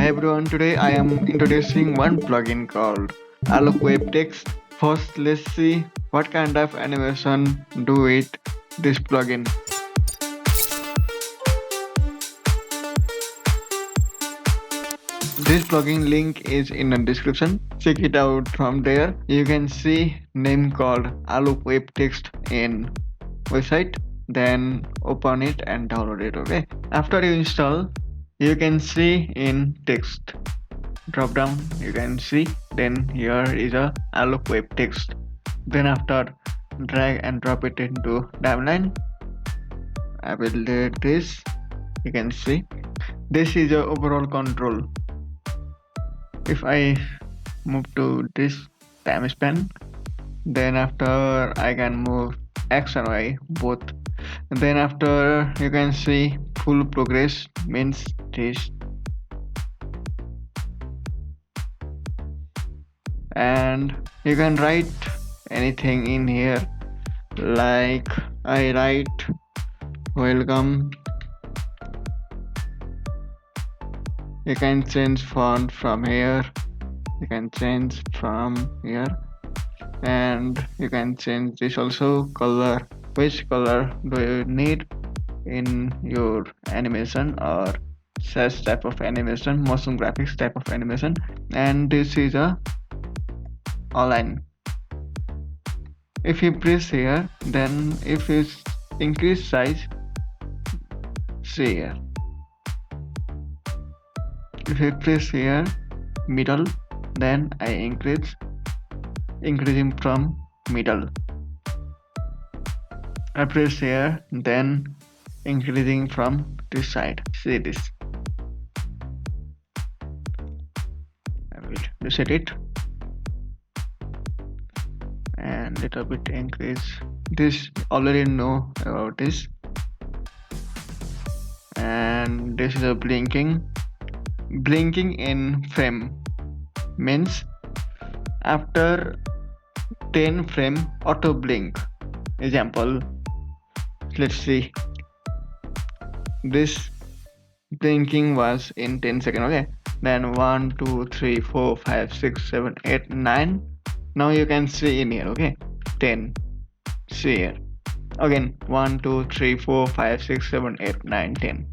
everyone, today I am introducing one plugin called Alok Web Text. First, let's see what kind of animation do it this plugin. This plugin link is in the description. Check it out from there. You can see name called Alok Web Text in website. Then open it and download it. Okay. After you install, you can see in text drop down. You can see. Then here is a Alok Web Text. Then after drag and drop it into timeline. I will delete this. You can see this is your overall control. If I move to this time span, then after I can move X and Y both. And then after you can see full progress means this, and you can write anything in here, like I write welcome. You can change font from here, you can change from here, and you can change this also. Color, which color do you need in your animation or such type of animation, motion graphics type of animation. And this is a align. If you press here, then if you increase size, see here. If you press here middle, then I increasing from middle. I press here, then increasing from this side. See this. I will reset it and little bit increase. This already know about this. And this is a blinking in frame means after 10 frame auto blink. Example, let's see, this blinking was in 10 seconds. Okay, then 1 2 3 4 5 6 7 8 9. Now you can see in here. Okay, 10. See here again, 1 2 3 4 5 6 7 8 9 10.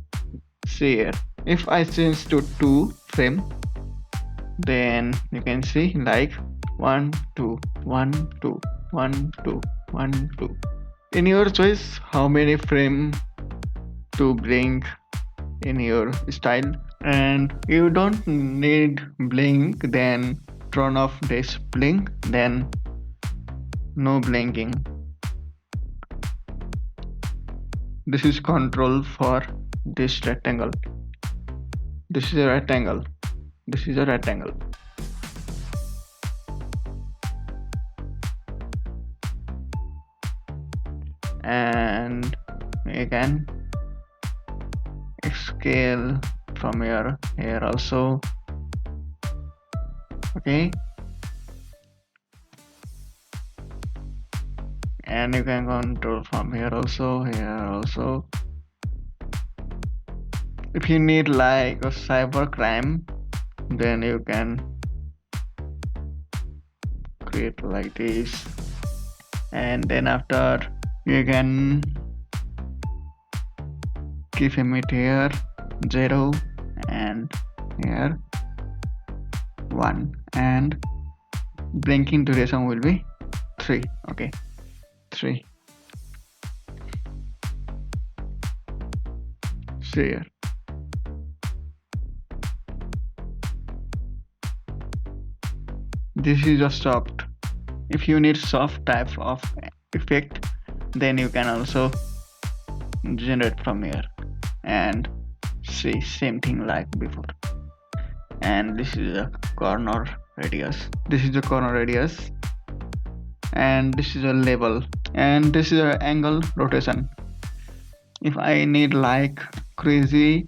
See here, if I change to 2 frame, then you can see like 1 2 1 2 1 2 1 2. In your choice how many frame to blink in your style. And you don't need blink, then turn off this blink, then no blinking. This is control for this rectangle. This is a rectangle. This is a rectangle. And you can scale from here also. Okay, and you can control from here also. If you need like a cyber crime, then you can create like this, and then after you can give him it here 0 and here 1, and blinking duration will be 3. Okay, 3. See here. This is a soft. If you need soft type of effect, then you can also generate from here. And see, same thing like before. And this is a corner radius. This is the corner radius, and this is a level, and this is an angle rotation. If I need like crazy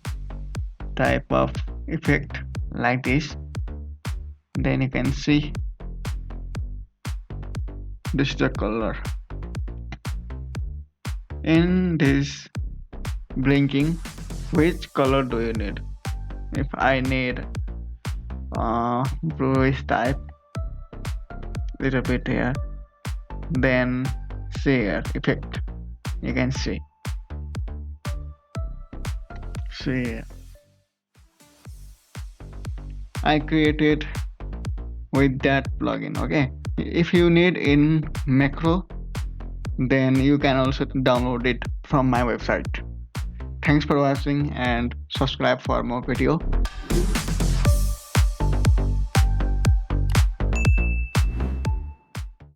type of effect like this, then you can see this is the color. In this blinking, which color do you need? If I need Bruce type little bit here, then share effect. You can see I created with that plugin. Okay, if you need in macro, then you can also download it from my website. Thanks for watching and subscribe for more video.